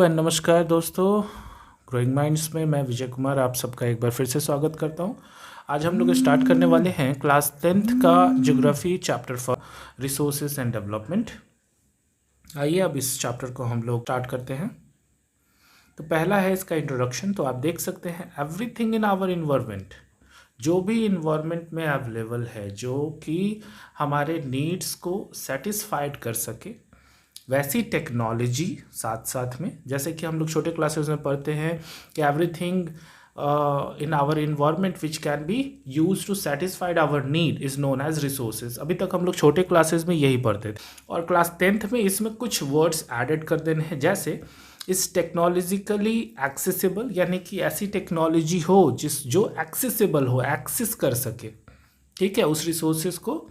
And नमस्कार दोस्तों। Growing minds में मैं विजय कुमार आप सबका एक बार फिर से स्वागत करता हूं। आज हम लोग स्टार्ट करने वाले हैं क्लास 10th का geography chapter for resources and development. आइए अब इस चैप्टर को हम लोग स्टार्ट करते हैं। तो पहला है इसका इंट्रोडक्शन। तो आप देख सकते हैं एवरीथिंग इन आवर इन्वायरमेंट, जो भी इन्वायरमेंट में अवेलेबल है जो कि हमारे नीड्स को सेटिस्फाइड कर सके, वैसी टेक्नोलॉजी साथ साथ में, जैसे कि हम लोग छोटे क्लासेस में पढ़ते हैं कि everything in our environment which can be use to satisfied our need is known as resources. अभी तक हम लोग छोटे क्लासेस में यही पढ़ते थे और क्लास 10th में इसमें कुछ वर्ड्स एडेड कर देने हैं, जैसे इस टेक्नोलॉजिकली एक्सेसिबल, यानी कि ऐसी टेक्नोलॉजी हो जो एक्सेसिबल हो, एक्सेस कर सके, ठीक है, उस रिसोर्सेज को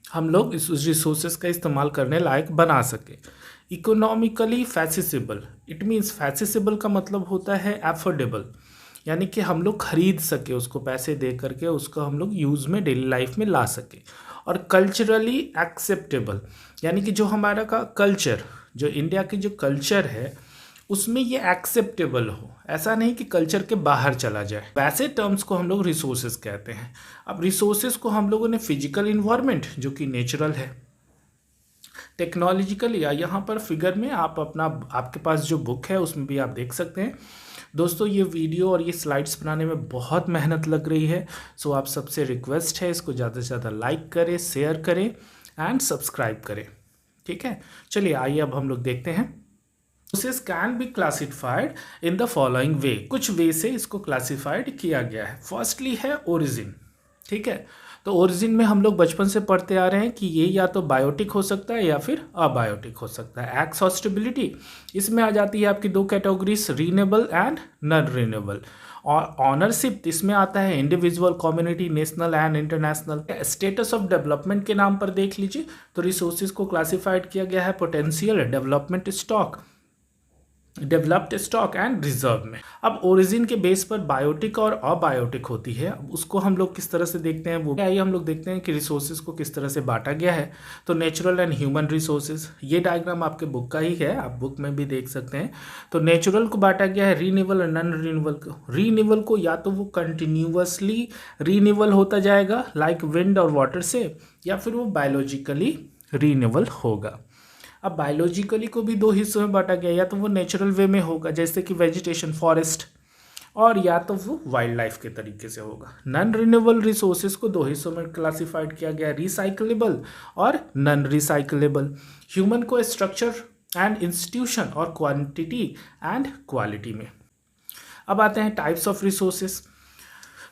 हम लोग इस रिसोर्सेज का इस्तेमाल करने लायक बना सके। इकोनॉमिकली फैसिसेबल, इट मीन्स फैसिसेबल का मतलब होता है एफोर्डेबल, यानी कि हम लोग खरीद सके उसको, पैसे दे करके उसको हम लोग यूज़ में डेली लाइफ में ला सके। और कल्चरली एक्सेप्टेबल, यानी कि जो हमारा का कल्चर, जो इंडिया की जो कल्चर है उसमें ये एक्सेप्टेबल हो, ऐसा नहीं कि कल्चर के बाहर चला जाए। वैसे टर्म्स को हम लोग रिसोर्सेज कहते हैं। अब रिसोर्सेज को हम लोगों ने फिजिकल इन्वायरमेंट जो कि नेचुरल है, टेक्नोलॉजिकल, या यहाँ पर फिगर में आप अपना, आपके पास जो बुक है उसमें भी आप देख सकते हैं। दोस्तों ये वीडियो और ये स्लाइड्स बनाने में बहुत मेहनत लग रही है, सो आप सबसे रिक्वेस्ट है इसको ज़्यादा से ज़्यादा लाइक करें, शेयर करें एंड सब्सक्राइब करें, ठीक है। चलिए आइए अब हम लोग देखते हैं। Resources can be classified in the following वे, कुछ वे से इसको क्लासिफाइड किया गया है। फर्स्टली है ओरिजिन, ठीक है। तो ओरिजिन में हम लोग बचपन से पढ़ते आ रहे हैं कि ये या तो बायोटिक हो सकता है या फिर अबायोटिक हो सकता है। एक्सहॉस्टेबिलिटी, इसमें आ जाती है आपकी दो categories, renewable and non renewable. और ऑनरशिप, इसमें आता है individual, community, national and international. Status of development के नाम पर देख लीजिए तो रिसोर्सेज को क्लासिफाइड किया गया है potential, development stock, developed stock and reserve में। अब ओरिजिन के बेस पर बायोटिक और अबायोटिक होती है, अब उसको हम लोग किस तरह से देखते हैं वो आइए हम लोग देखते हैं कि रिसोर्सेज को किस तरह से बांटा गया है। तो नेचुरल एंड ह्यूमन रिसोर्सेज, ये डायग्राम आपके बुक का ही है, आप बुक में भी देख सकते हैं। तो नेचुरल को बांटा गया है रीन्यूएबल और नॉन रीन्यूएबल को। रीन्यूएबल को या तो वो कंटिन्यूअसली रीन्यूएबल होता जाएगा लाइक विंड और वाटर से, या फिर वो बायोलॉजिकली रीन्यूएबल होगा। अब बायोलॉजिकली को भी दो हिस्सों में बांटा गया, या तो वो नेचुरल वे में होगा जैसे कि वेजिटेशन, फॉरेस्ट, और या तो वो वाइल्ड लाइफ के तरीके से होगा। नॉन रिन्यूएबल रिसोर्सेज को दो हिस्सों में क्लासिफाइड किया गया, रिसाइकलेबल और नॉन रिसाइकलेबल। ह्यूमन को स्ट्रक्चर एंड इंस्टीट्यूशन और क्वांटिटी एंड क्वालिटी में। अब आते हैं टाइप्स ऑफ रिसोर्सेज।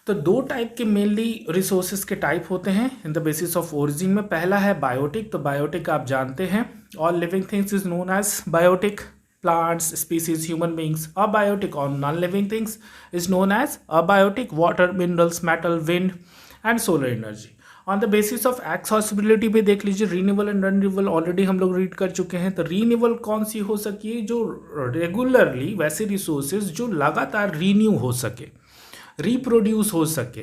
तो दो टाइप के मेनली रिसोर्सेज के टाइप होते हैं in the basis of origin में। पहला है बायोटिक। तो बायोटिक आप जानते हैं, all living things is known as biotic, plants, species, human beings. Abiotic और non living things is known as abiotic, water, minerals, metal, wind and solar energy. On the basis of accessibility पे देख लीजिए, renewable and non renewable already हम लोग read कर चुके हैं। तो रीन्यूएबल कौन सी हो सकती है, जो रेगुलरली, वैसे रिसोर्सेज जो लगातार रीन्यू हो सके, रिप्रोड्यूस हो सके।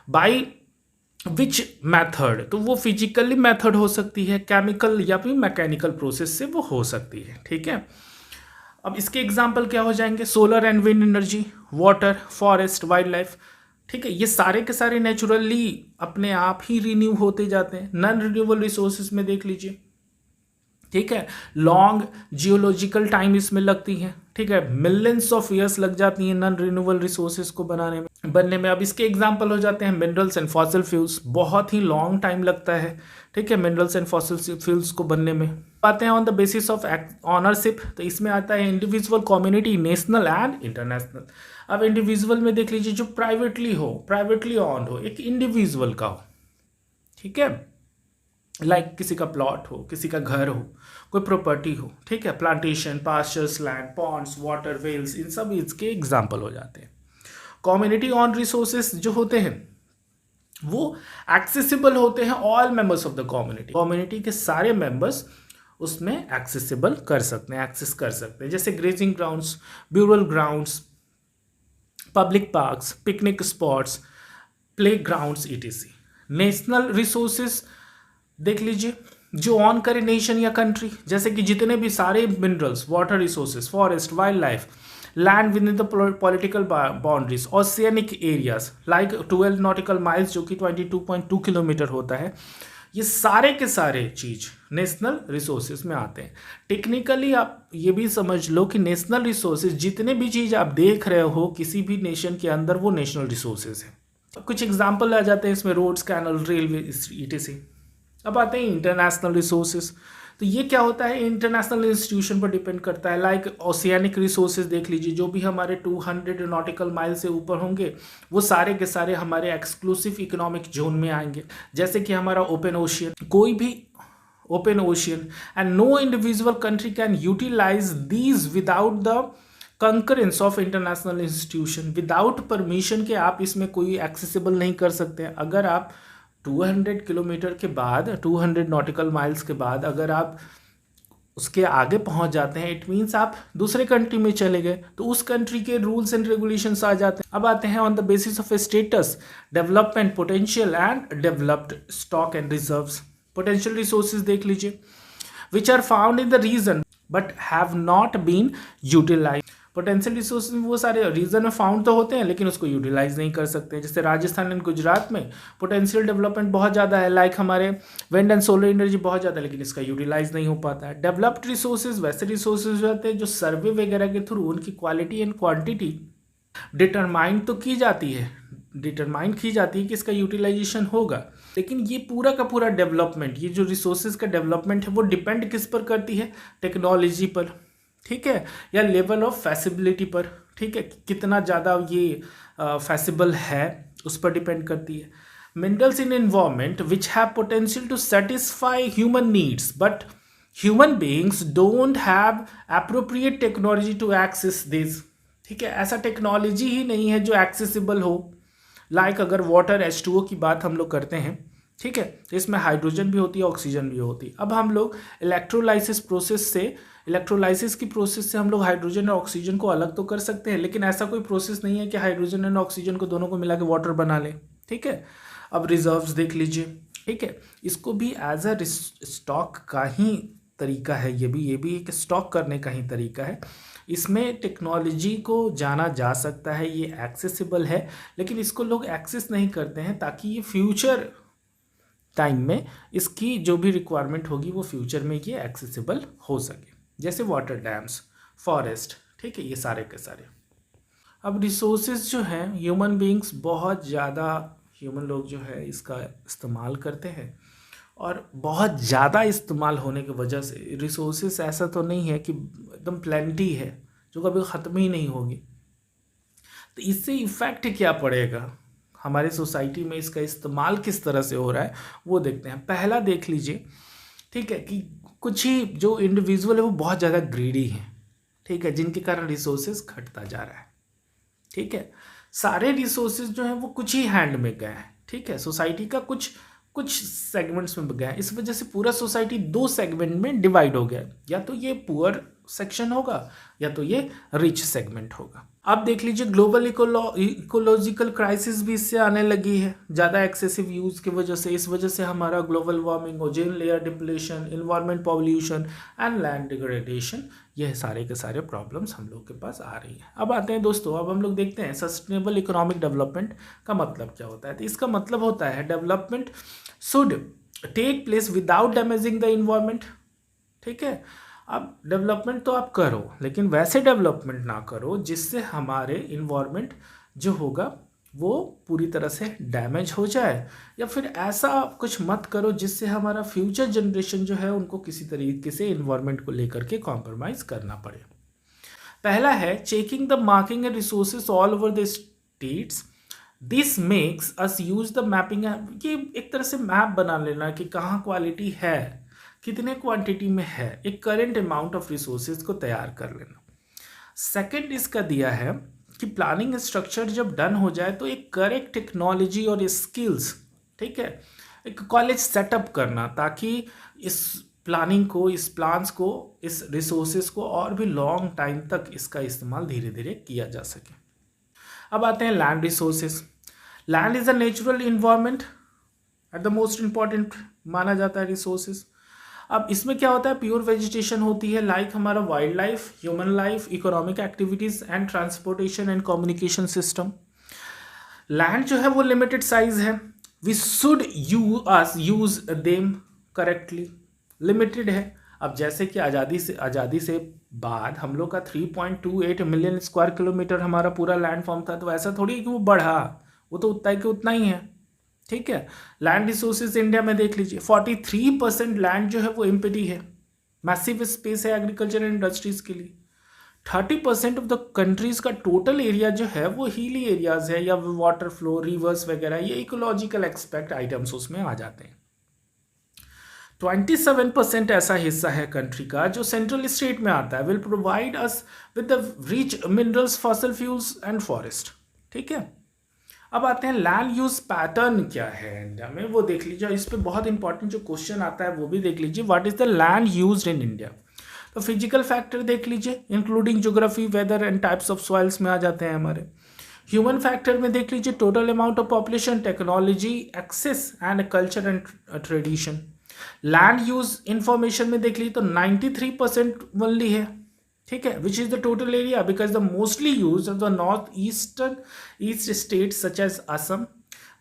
बाई विच मैथड, तो वो फिजिकली मैथड हो सकती है, केमिकल या फिर मैकेनिकल प्रोसेस से वो हो सकती है, ठीक है। अब इसके एग्जांपल क्या हो जाएंगे, solar and wind energy, water, forest, wild life, ठीक है। ये सारे के सारे नेचुरली अपने आप ही रिन्यू होते जाते हैं। नॉन रिन्यूएबल रिसोर्सेज में देख लीजिए, ठीक है, लॉन्ग जियोलॉजिकल टाइम इसमें लगती है, ठीक है, मिलियंस ऑफ ईयर्स लग जाती हैं नॉन रिन्यूएबल रिसोर्सेज को बनने में। अब इसके एग्जांपल हो जाते हैं मिनरल्स एंड फॉसिल फ्यूल्स, बहुत ही लॉन्ग टाइम लगता है, ठीक है, मिनरल्स एंड फॉसिल फ्यूल्स को बनने में। आते हैं on the basis of ownership, तो इसमें आता है individual, community, national and international. अब इंडिविजुअल में देख लीजिए, जो प्राइवेटली हो, प्राइवेटली ऑन्ड हो, एक इंडिविजुअल का हो, ठीक है, लाइक किसी का प्लॉट हो, किसी का घर हो, कोई प्रॉपर्टी हो, ठीक है, plantation, pastures, land, ponds, water, wells, इन सब इसके एग्जाम्पल हो जाते हैं। कम्युनिटी ऑन रिसोर्सेज जो होते हैं वो एक्सेसिबल होते हैं all members of the community, community के सारे मेंबर्स उसमें एक्सेसिबल कर सकते हैं, एक्सेस कर सकते हैं, जैसे grazing grounds, burial grounds, public parks, picnic spots, play grounds, etc। National resources देख लीजिए, जो ऑन करे नेशन या कंट्री, जैसे कि जितने भी सारे minerals, water resources, forest, wild life, land with in the political boundaries, oceanic areas like 12 nautical miles जो कि 22.2 किलोमीटर होता है, ये सारे के सारे चीज नेशनल रिसोर्सेज में आते हैं। टेक्निकली आप ये भी समझ लो कि नेशनल रिसोर्सेज जितने भी चीज आप देख रहे हो किसी भी नेशन के अंदर, वो नेशनल रिसोर्सेज है। कुछ एग्जाम्पल आ जाते हैं इसमें, रोड्स, कैनल, रेलवे, etc। अब आते हैं इंटरनेशनल रिसोर्सेज। तो ये क्या होता है, इंटरनेशनल इंस्टीट्यूशन पर डिपेंड करता है। लाइक ओशियनिक रिसोर्सेज देख लीजिए, जो भी हमारे 200 नॉटिकल माइल से ऊपर होंगे वो सारे के सारे हमारे एक्सक्लूसिव इकोनॉमिक जोन में आएंगे। जैसे कि हमारा ओपन ओशियन, कोई भी open ocean, and no individual country can utilise these without the concurrence of international institution. Without permission के आप इसमें कोई एक्सेसिबल नहीं कर सकते हैं। अगर आप 200 किलोमीटर के बाद, 200 नॉटिकल माइल्स के बाद अगर आप उसके आगे पहुंच जाते हैं, इट मीन्स आप दूसरे कंट्री में चले गए, तो उस कंट्री के रूल्स एंड रेगुलेशंस आ जाते हैं। अब आते हैं on the basis of status, development potential and developed stock and reserves. Potential resources देख लीजिए, which are found in the region but have not been utilise. Potential resource वो सारे रीजन में फाउंड तो होते हैं लेकिन उसको यूटिलाइज नहीं कर सकते। जैसे राजस्थान एंड गुजरात में पोटेंशियल डेवलपमेंट बहुत ज़्यादा है, लाइक हमारे विंड एंड सोलर एनर्जी बहुत ज़्यादा है, लेकिन इसका यूटिलाइज नहीं हो पाता है। डेवलप्ड रिसोर्सेज वैसे रिसोर्सेज होते हैं जो सर्वे वगैरह के थ्रू उनकी क्वालिटी एंड क्वांटिटी डिटरमाइन तो की जाती है, डिटरमाइन की जाती है कि इसका यूटिलाइजेशन होगा, लेकिन ये पूरा का पूरा डेवलपमेंट, ये जो रिसोर्सेज का डेवलपमेंट है वो डिपेंड किस पर करती है, टेक्नोलॉजी पर, ठीक है, या लेवल ऑफ फैसिबिलिटी पर, ठीक है, कितना ज़्यादा ये फैसिबल है उस पर डिपेंड करती है। Minerals in environment which have potential to satisfy human needs but human beings don't have appropriate technology to access this, ठीक है, ऐसा टेक्नोलॉजी ही नहीं है जो एक्सेसिबल हो। लाइक अगर वाटर H2O की बात हम लोग करते हैं, ठीक है, तो इसमें हाइड्रोजन भी होती है, ऑक्सीजन भी होती है। अब हम लोग इलेक्ट्रोलाइसिस की प्रोसेस से हम लोग हाइड्रोजन और ऑक्सीजन को अलग तो कर सकते हैं, लेकिन ऐसा कोई प्रोसेस नहीं है कि हाइड्रोजन और ऑक्सीजन को दोनों को मिला के वाटर बना ले, ठीक है। अब रिजर्व्स देख लीजिए, ठीक है, इसको भी एज अ स्टॉक का ही तरीका है, ये भी एक स्टॉक करने का ही तरीका है। इसमें टेक्नोलॉजी को जाना जा सकता है, ये एक्सेसिबल है, लेकिन इसको लोग एक्सेस नहीं करते हैं ताकि ये फ्यूचर टाइम में इसकी जो भी रिक्वायरमेंट होगी वो फ्यूचर में ये एक्सेसिबल हो सके। जैसे वाटर डैम्स, फॉरेस्ट, ठीक है, ये सारे के सारे। अब रिसोर्सेज जो हैं, ह्यूमन बीइंग्स बहुत ज़्यादा, ह्यूमन लोग जो है इसका इस्तेमाल करते हैं, और बहुत ज़्यादा इस्तेमाल होने की वजह से रिसोर्सेज ऐसा तो नहीं है कि एकदम प्लेंटी है जो कभी ख़त्म ही नहीं होगी। तो इससे इफ़ेक्ट क्या पड़ेगा हमारे सोसाइटी में, इसका इस्तेमाल किस तरह से हो रहा है वो देखते हैं। पहला देख लीजिए, ठीक है, कि कुछ ही जो इंडिविजुअल है वो बहुत ज़्यादा ग्रीडी हैं, ठीक है, जिनके कारण रिसोर्सेज घटता जा रहा है, ठीक है। सारे रिसोर्सेज जो हैं वो कुछ ही हैंड में गए हैं, ठीक है, सोसाइटी का कुछ सेगमेंट्स में गया है। इस वजह से पूरा सोसाइटी 2 सेगमेंट में डिवाइड हो गया, या तो ये पुअर सेक्शन होगा या तो ये रिच सेगमेंट होगा। अब देख लीजिए, ग्लोबल इकोलॉजिकल क्राइसिस भी इससे आने लगी है, ज़्यादा एक्सेसिव यूज़ की वजह से। इस वजह से हमारा global warming, ozone layer depletion, environment pollution and land degradation, ये सारे के सारे प्रॉब्लम्स हम लोग के पास आ रही हैं। अब आते हैं दोस्तों, अब हम लोग देखते हैं सस्टेनेबल इकोनॉमिक डेवलपमेंट का मतलब क्या होता है। तो इसका मतलब होता है development should take place without damaging the environment, ठीक है। अब डेवलपमेंट तो आप करो, लेकिन वैसे डेवलपमेंट ना करो जिससे हमारे इन्वायरमेंट जो होगा वो पूरी तरह से डैमेज हो जाए, या फिर ऐसा कुछ मत करो जिससे हमारा फ्यूचर जनरेशन जो है उनको किसी तरीके से इन्वायरमेंट को लेकर के कॉम्प्रोमाइज़ करना पड़े। पहला है checking the marking and resources all over the states, this makes us use the mapping. ये एक तरह से मैप बना लेना कि कहाँ क्वालिटी है, कितने क्वांटिटी में है, एक करेंट अमाउंट ऑफ रिसोर्सेज को तैयार कर लेना। सेकंड इसका दिया है कि प्लानिंग स्ट्रक्चर जब डन हो जाए तो एक करेक्ट टेक्नोलॉजी और स्किल्स, ठीक है, एक कॉलेज सेटअप करना ताकि इस प्लानिंग को, इस प्लान्स को, इस रिसोर्सेज को और भी लॉन्ग टाइम तक इसका इस्तेमाल धीरे धीरे किया जा सके। अब आते हैं land resources. Land is a natural environment at the most important माना जाता है रिसोर्सेज। अब इसमें क्या होता है, प्योर वेजिटेशन होती है, लाइक हमारा wild life, human life, economic activities and transportation and communication system. Land जो है वो लिमिटेड साइज है, we should use them correctly, limited है। अब जैसे कि आज़ादी से बाद हम लोग का 3.28 मिलियन स्क्वायर किलोमीटर हमारा पूरा लैंड फॉर्म था, तो ऐसा थोड़ी है कि वो बढ़ा, वो तो उतना ही कि उतना ही है। ठीक है, लैंड रिसोर्सेज इंडिया में देख लीजिए 43% लैंड जो है वो एम्प्टी है, मैसिव स्पेस है एग्रीकल्चर एंड इंडस्ट्रीज के लिए। 30% ऑफ द कंट्रीज का टोटल एरिया जो है वो हिली एरियाज है, या वाटर फ्लो, रिवर्स वगैरह, ये इकोलॉजिकल एक्सपेक्ट आइटम्स उसमें आ जाते हैं। 27% ऐसा हिस्सा है कंट्री का जो सेंट्रल स्टेट में आता है, will provide us with the rich minerals, fossil fuels and forest. ठीक है, अब आते हैं लैंड यूज पैटर्न क्या है इंडिया में, वो देख लीजिए। इस पे बहुत इंपॉर्टेंट जो क्वेश्चन आता है वो भी देख लीजिए, what is the land used in India. तो फिजिकल फैक्टर देख लीजिए, including geography, weather and types of soils में आ जाते हैं हमारे। ह्यूमन फैक्टर में देख लीजिए, total amount of population, technology, access and culture and tradition. Land use information में देख लीजिए तो 93% ओनली है। ठीक है, which is the total area, because the mostly use of the north east state such as Assam,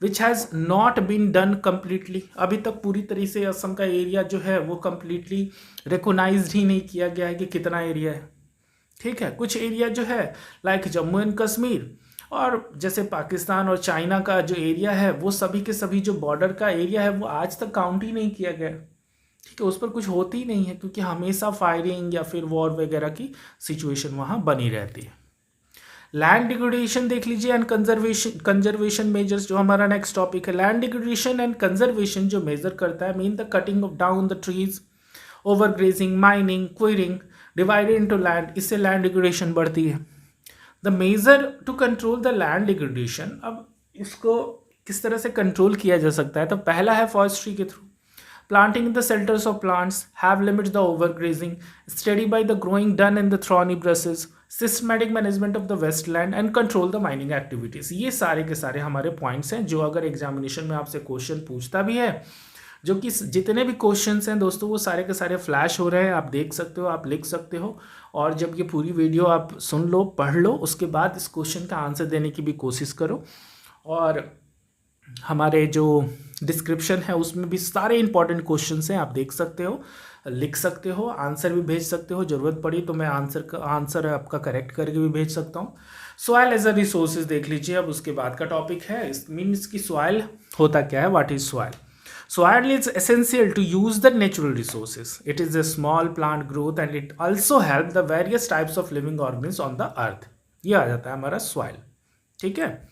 which has not been done completely. अभी तक पूरी तरह से असम का एरिया जो है वो कम्प्लीटली रिकोगनाइज ही नहीं किया गया है कि कितना एरिया है। ठीक है, कुछ एरिया जो है लाइक जम्मू एंड कश्मीर और जैसे पाकिस्तान और चाइना का जो एरिया है वो सभी के सभी जो बॉर्डर का एरिया है वो आज तक काउंट ही नहीं किया गया। ठीक है, उस पर कुछ होती ही नहीं है क्योंकि हमेशा फायरिंग या फिर वॉर वगैरह की सिचुएशन वहाँ बनी रहती है। लैंड डिग्रेडेशन देख लीजिए एंड कंजर्वेशन मेजर्स, जो हमारा नेक्स्ट टॉपिक है। लैंड डिग्रेडेशन एंड कंजर्वेशन जो मेजर करता है, mean the cutting of down the trees, over grazing, mining, quarrying, divided into land, इससे लैंड डिग्रेडेशन बढ़ती है। The measure to control the land degradation, अब इसको किस तरह से कंट्रोल किया जा सकता है, तो पहला है फॉरेस्ट्री के through. Planting in the shelters of plants have limits the overgrazing, steady by the growing done in the thorny brushes, systematic management of the wasteland and control the mining activities। ये सारे के सारे हमारे points हैं जो अगर examination में आपसे क्वेश्चन पूछता भी है, जो कि जितने भी क्वेश्चंस हैं दोस्तों वो सारे के सारे फ्लैश हो रहे हैं, आप देख सकते हो, आप लिख सकते हो। और जब ये पूरी वीडियो आप सुन लो, पढ़ लो, उसके बाद इस क्वेश्चन का आंसर देने की भी कोशिश करो। और हमारे जो डिस्क्रिप्शन है उसमें भी सारे इंपॉर्टेंट क्वेश्चंस हैं, आप देख सकते हो, लिख सकते हो, आंसर भी भेज सकते हो। ज़रूरत पड़ी तो मैं आंसर आपका करेक्ट करके भी भेज सकता हूँ। सॉइल एज अ रिसोर्सेज देख लीजिए, अब उसके बाद का टॉपिक है, मीन्स की सॉइल होता क्या है, what is soil. Soil is essential to use the natural resources, it is a small plant growth and it also help the various types of living organism on the earth. ये आ जाता है हमारा soil. ठीक है,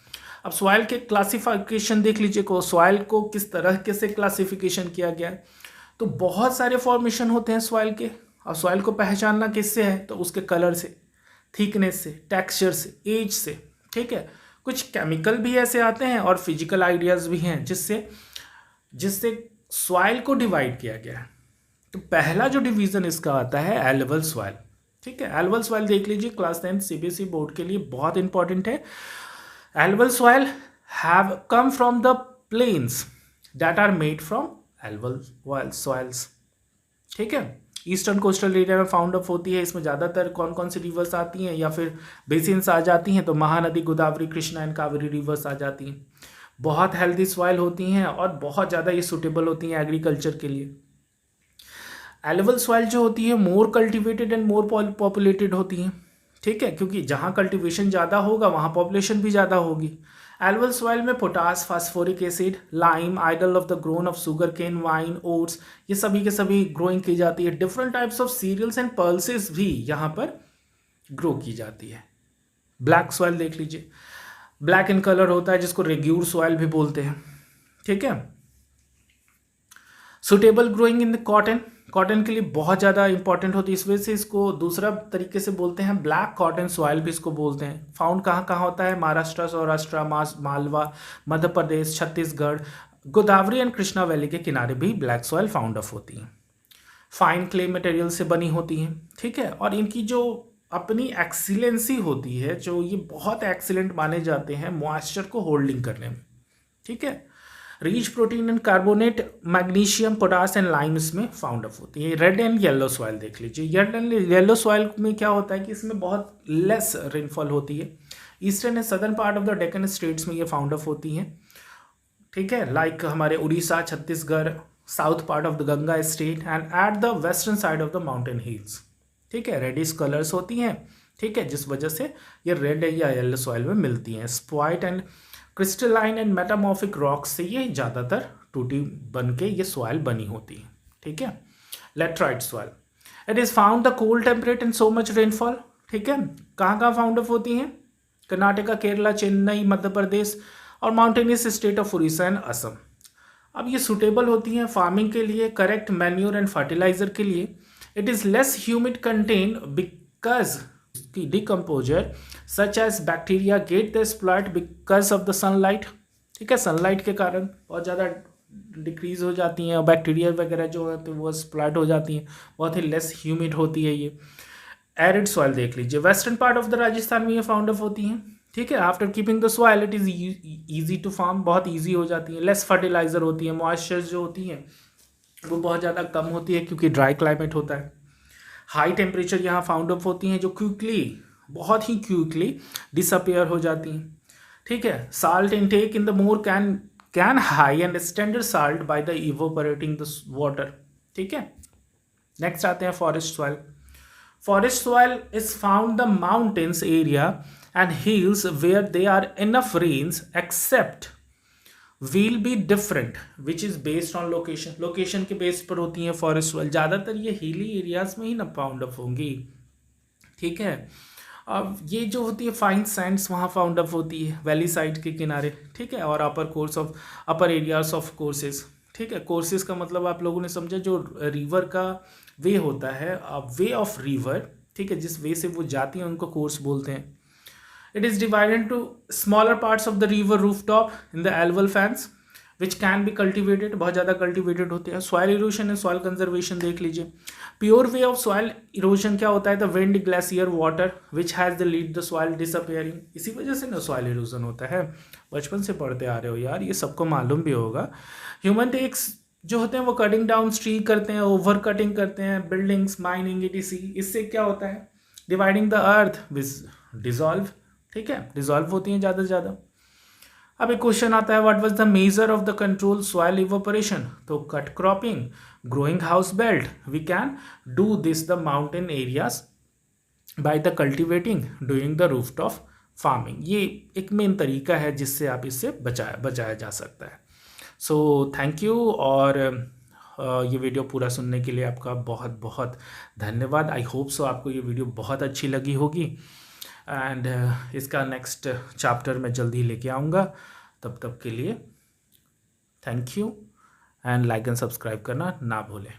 अब soil के classification देख लीजिए, को सॉइल को किस तरह के से क्लासिफिकेशन किया गया है। तो बहुत सारे फॉर्मेशन होते हैं सॉइल के, और सॉइल को पहचानना किससे है, तो उसके कलर से, थिकनेस से, टेक्सचर से, एज से। ठीक है, कुछ केमिकल भी ऐसे आते हैं और फिजिकल आइडियाज भी हैं जिससे सॉइल को डिवाइड किया गया है। तो पहला जो डिवीजन इसका आता है एल्युवल सॉइल। ठीक है, एल्युवल सॉइल देख लीजिए, क्लास 10 सीबीएसई बोर्ड के लिए बहुत इंपॉर्टेंट है। Alluvial soil have come from the plains that are made from alluvial soils। ठीक है, ईस्टर्न कोस्टल एरिया में फाउंड अप होती है। इसमें ज़्यादातर कौन कौन सी रिवर्स आती हैं या फिर बेसिन्स आ जाती हैं, तो महानदी, गोदावरी, कृष्णा एंड कावेरी रिवर्स आ जाती हैं। बहुत हेल्दी सॉइल होती हैं और बहुत ज़्यादा ये सूटेबल होती हैं एग्रीकल्चर के लिए। एल्युवियल सॉइल जो होती है मोर कल्टिवेटेड एंड मोर पॉपुलेटेड होती हैं। ठीक है, क्योंकि जहाँ कल्टीवेशन ज़्यादा होगा वहाँ पॉपुलेशन भी ज़्यादा होगी। एल्युवियल सॉइल में potash, phosphoric acid, lime, ideal of the grown of sugar cane, wine, oats, ये सभी के सभी ग्रोइंग की जाती है। Different types of cereals and pulses भी यहाँ पर ग्रो की जाती है। ब्लैक सॉइल देख लीजिए, ब्लैक इन कलर होता है, जिसको रेग्यूर सॉइल भी बोलते हैं। ठीक है, suitable growing in the cotton के लिए बहुत ज़्यादा इंपॉर्टेंट होती है, इस वजह से इसको दूसरा तरीके से बोलते हैं, ब्लैक कॉटन सॉइल भी इसको बोलते हैं। फाउंड कहाँ कहाँ होता है, महाराष्ट्र, सौराष्ट्र, मालवा, मध्य प्रदेश, छत्तीसगढ़, गोदावरी एंड कृष्णा वैली के किनारे भी ब्लैक सॉइल फाउंड ऑफ होती हैं। फाइन क्ले मटेरियल से बनी होती हैं। ठीक है, और इनकी जो अपनी एक्सीलेंसी होती है, जो ये बहुत एक्सीलेंट माने जाते हैं मॉइस्चर को होल्डिंग करने में। ठीक है, rich protein and carbonate, magnesium, potash and lime इसमें फाउंड अप होती है। रेड एंड येलो सॉइल देख लीजिए। रेड एंड येलो सॉइल में क्या होता है कि इसमें बहुत लेस रेनफॉल होती है। Eastern and southern part of the Deccan states में ये फाउंड अप होती हैं, ठीक है, लाइक हमारे Orissa, Chhattisgarh, south part of the Ganga state and at the western side of the mountain hills, ठीक है। रेडिश कलर्स होती हैं, ठीक है, जिस वजह से ये रेड या येलो सॉइल में मिलती हैं। स्पॉइट and crystalline and metamorphic rocks से ये ज़्यादातर टूटी बन के ये सॉइल बनी होती है, ठीक है। Laterite soil, it is found the cold temperate and so much rainfall, ठीक है। कहाँ कहाँ फाउंड अप होती हैं? कर्नाटका, केरला, चेन्नई, मध्य प्रदेश और mountainous state of Orissa and Assam. अब ये सूटेबल होती हैं फार्मिंग के लिए, करेक्ट मैन्योर एंड फर्टिलाइजर के लिए। It is less humid content because की decomposer such as bacteria get the exploit because of the sunlight, ठीक है। सनलाइट के कारण बहुत ज़्यादा डिक्रीज हो जाती हैं और बैक्टीरिया वगैरह जो है तो वो एक्सप्लॉइट हो जाती हैं, बहुत ही लेस ह्यूमिड होती है ये। एरिड सॉइल देख लीजिए, western part of the Rajasthan में ये फाउंड अप होती हैं, ठीक है। After keeping the soil it is easy to farm, बहुत ईजी हो जाती है। लेस फर्टिलाइजर होती है, मॉइस्चर जो होती हैं वो बहुत ज़्यादा कम होती है क्योंकि ड्राई क्लाइमेट होता है। हाई टेम्परेचर यहाँ फाउंड अप होती हैं जो क्विकली, बहुत ही क्विकली डिसअपेयर हो जाती हैं, ठीक है। Salt intake in the more can high and standard salt by the evaporating the water, ठीक है। नेक्स्ट आते हैं forest soil. Forest soil is found the mountains area and hills where there are enough rains except will be different which is based on location के base पर होती हैं forest soil. ज़्यादातर ये हिली एरियाज में ही ना फाउंड अप होंगी, ठीक है। अब ये जो होती है फाइन सैंड्स वहाँ फाउंड अप होती है वैली साइड के किनारे, ठीक है। और अपर एरियाज ऑफ कोर्सेज, ठीक है। कोर्सेज का मतलब आप लोगों ने समझा, जो रिवर का वे होता है, वे ऑफ रिवर, ठीक है, जिस वे से वो जाती हैं उनको कोर्स बोलते हैं। It is divided into smaller parts of the river rooftop in the alluvial fans which can be cultivated, बहुत ज़्यादा cultivated होते हैं। Soil erosion and soil conservation देख लीजिए। Pure way of soil erosion क्या होता है? The wind, glacier, water which has the lead the soil disappearing, इसी वजह से ना soil erosion होता है। बचपन से पढ़ते आ रहे हो यार, ये सबको मालूम भी होगा। Human takes जो होते हैं वो कटिंग डाउन ट्री करते हैं, ओवर कटिंग करते हैं, बिल्डिंग्स, माइनिंग, etc। इससे क्या होता है? Dividing the earth with dissolve, ठीक है, डिजॉल्व होती हैं ज़्यादा से ज़्यादा। अब एक क्वेश्चन आता है, what was the measure of the control soil evaporation? तो cut cropping, growing house belt, we can do this the mountain areas by the cultivating doing the rooftop farming. ये एक मेन तरीका है जिससे आप इससे बचाया जा सकता है। सो थैंक यू, और ये वीडियो पूरा सुनने के लिए आपका बहुत बहुत धन्यवाद। आई होप सो आपको ये वीडियो बहुत अच्छी लगी होगी, एंड इसका नेक्स्ट चैप्टर मैं जल्दी लेके आऊँगा। तब तक के लिए thank you, and like and subscribe करना ना भूलें।